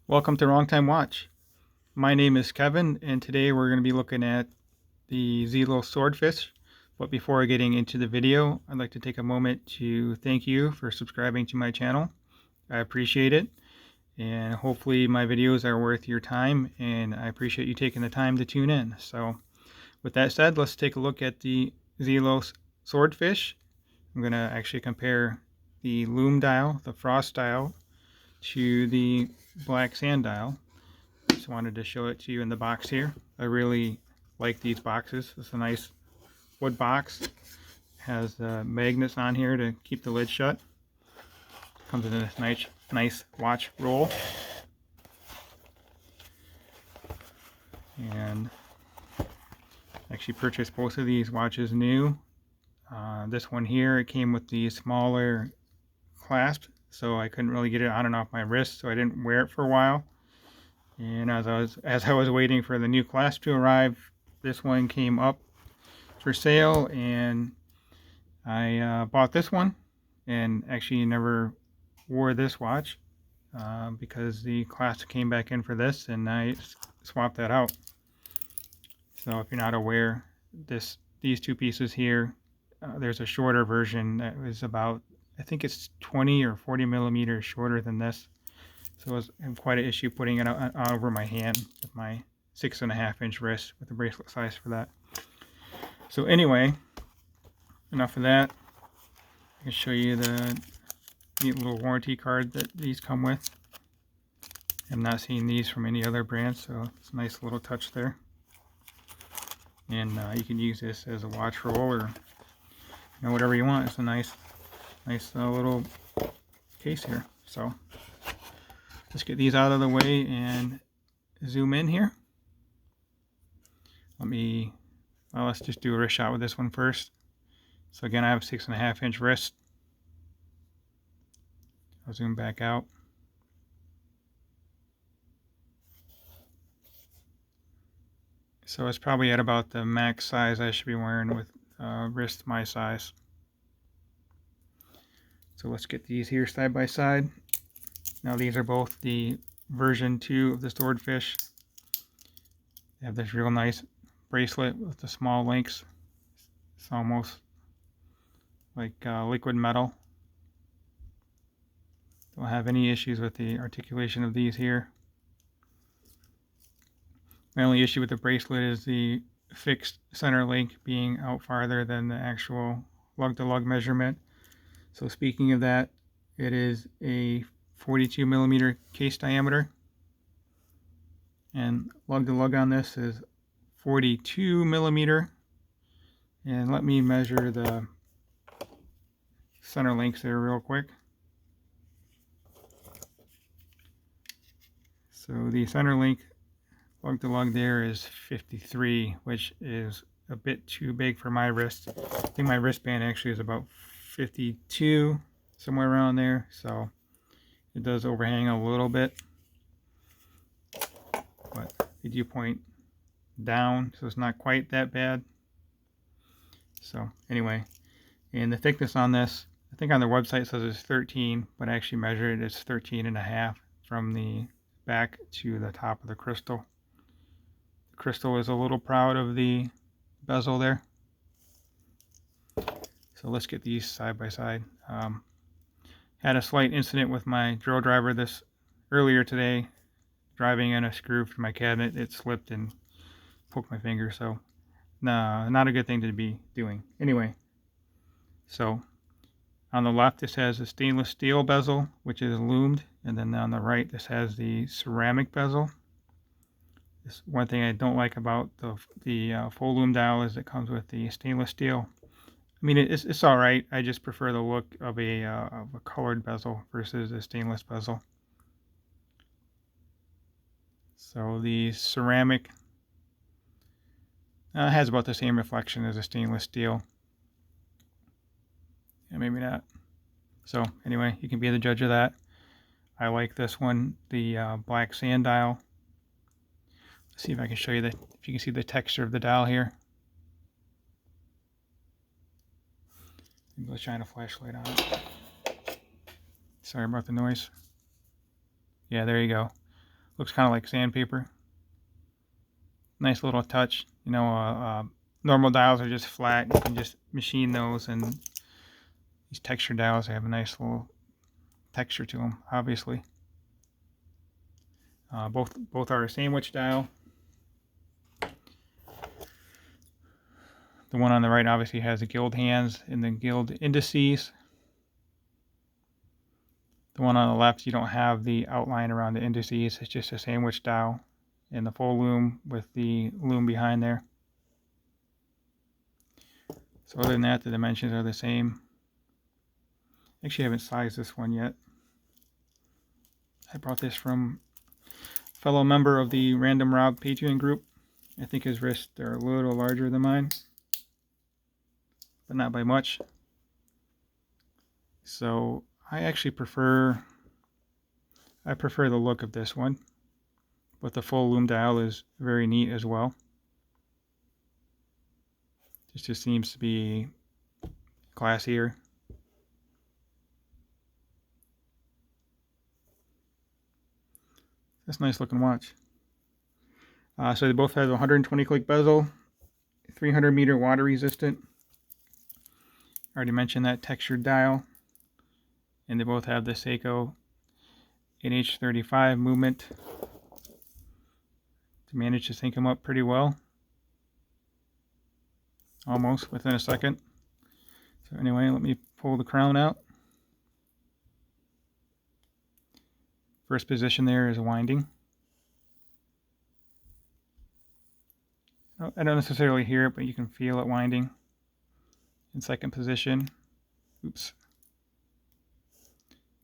Welcome to Wrong Time Watch. My name is Kevin, and today we're going to be looking at the Zelos Swordfish. But before getting into the video, I'd like to take a moment to thank you for subscribing to my channel. I appreciate it, and hopefully my videos are worth your time, and I appreciate you taking the time to tune in. So with that said, let's take a look at the Zelos Swordfish. I'm going to actually compare the Lume dial, the frost dial, to the black sand dial. Just wanted to show it to you in the box here. I really like these boxes. It's a nice wood box. Has magnets on here to keep the lid shut. Comes in this nice watch roll. And actually purchased both of these watches new. This one here, it came with the smaller clasp, so I couldn't really get it on and off my wrist, so I didn't wear it for a while. And as I was waiting for the new clasp to arrive, this one came up for sale, and I bought this one, and actually never wore this watch because the clasp came back in for this, and I swapped that out. So if you're not aware, these two pieces here, there's a shorter version that was about, I think it's 20 or 40 millimeters shorter than this. So it was quite an issue putting it out over my hand with my 6.5 inch wrist with the bracelet size for that. So anyway, enough of that. I can show you the neat little warranty card that these come with. I'm not seeing these from any other brand, so it's a nice little touch there. And you can use this as a watch roll or whatever you want. It's a nice little case here. So let's get these out of the way and zoom in here. Let's just do a wrist shot with this one first. So again, I have a 6.5 inch wrist. I'll zoom back out. So it's probably at about the max size I should be wearing with wrist my size. So let's get these here side by side. Now these are both the version 2 of the Swordfish. They have this real nice bracelet with the small links. It's almost like liquid metal. Don't have any issues with the articulation of these here. My only issue with the bracelet is the fixed center link being out farther than the actual lug-to-lug measurement. So speaking of that, it is a 42 millimeter case diameter, and lug-to-lug on this is 42 millimeter. And let me measure the center links there real quick. So the center link lug-to-lug there is 53, which is a bit too big for my wrist. I think my wristband actually is about 52, somewhere around there, so it does overhang a little bit, but they do point down, so it's not quite that bad. So anyway, and the thickness on this, I think on their website it says it's 13, but I actually measured it, it's 13.5 from the back to the top of the crystal. The crystal is a little proud of the bezel there. So let's get these side by side. Had a slight incident with my drill driver earlier today. Driving in a screw from my cabinet, it slipped and poked my finger. So no, not a good thing to be doing. Anyway, so on the left this has a stainless steel bezel, which is lumed, and then on the right this has the ceramic bezel. This one thing I don't like about the full lume dial is it comes with the stainless steel. I mean, it's all right. I just prefer the look of a colored bezel versus a stainless bezel. So the ceramic has about the same reflection as a stainless steel. Yeah, maybe not. So anyway, you can be the judge of that. I like this one, the black sand dial. Let's see if I can show you if you can see the texture of the dial here. Maybe let's shine a flashlight on it. Sorry about the noise. Yeah, there you go. Looks kind of like sandpaper. Nice little touch. You know, normal dials are just flat. You can just machine those, and these texture dials have a nice little texture to them, obviously. Both are a sandwich dial. The one on the right obviously has the guild hands and the guild indices. The one on the left, you don't have the outline around the indices. It's just a sandwich dial and the full loom with the loom behind there. So other than that, the dimensions are the same. Actually, I haven't sized this one yet. I brought this from a fellow member of the Random Rob Patreon group. I think his wrists are a little larger than mine, but not by much. So I actually prefer the look of this one, but the full loom dial is very neat as well. This just seems to be classier. That's a nice looking watch. So they both have 120 click bezel, 300 meter water resistant. I already mentioned that textured dial. And they both have the Seiko NH35 movement to manage to sync them up pretty well. Almost within a second. So anyway, let me pull the crown out. First position there is winding. I don't necessarily hear it, but you can feel it winding. In second position,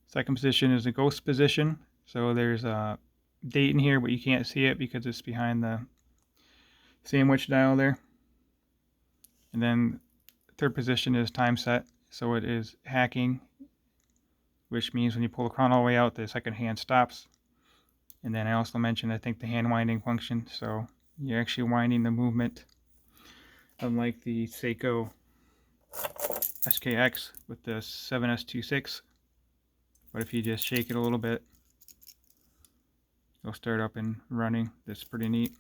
second position is the ghost position. So there's a date in here, but you can't see it because it's behind the sandwich dial there. And then third position is time set. So it is hacking, which means when you pull the crown all the way out, the second hand stops. And then I also mentioned, I think, the hand winding function. So you're actually winding the movement, unlike the Seiko SKX with the 7S26. But if you just shake it a little bit, it'll start up and running. That's pretty neat.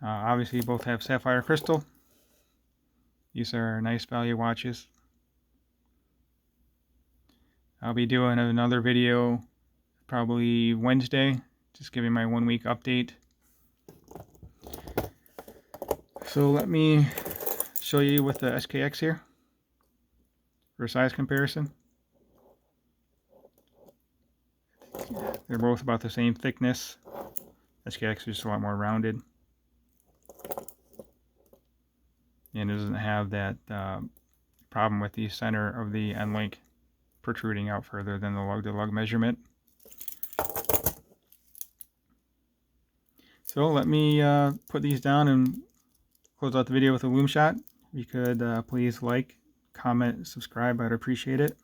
Obviously both have sapphire crystal. These are nice value watches. I'll be doing another video probably Wednesday, just giving my 1 week update. So let me show you with the SKX here for size comparison. They're both about the same thickness. SKX is just a lot more rounded. And it doesn't have that problem with the center of the end link protruding out further than the lug-to-lug measurement. So let me put these down and close out the video with a loom shot. If you could please like, comment, subscribe, I'd appreciate it.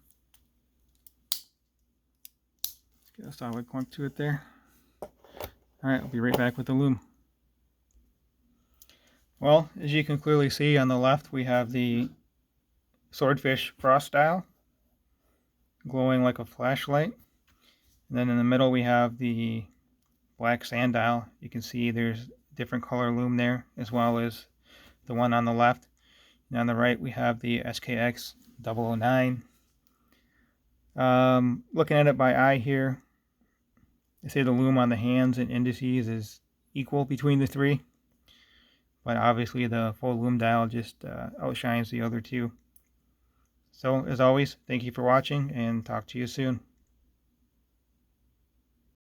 Let's get a solid clunk to it there. Alright, I'll be right back with the loom. Well, as you can clearly see on the left, we have the Swordfish frost dial, glowing like a flashlight. And then in the middle we have the black sand dial. You can see there's different color loom there, as well as the one on the left. And on the right we have the SKX 009. Looking at it by eye here, they say the loom on the hands and indices is equal between the three. But obviously the full loom dial just outshines the other two. So as always, thank you for watching and talk to you soon.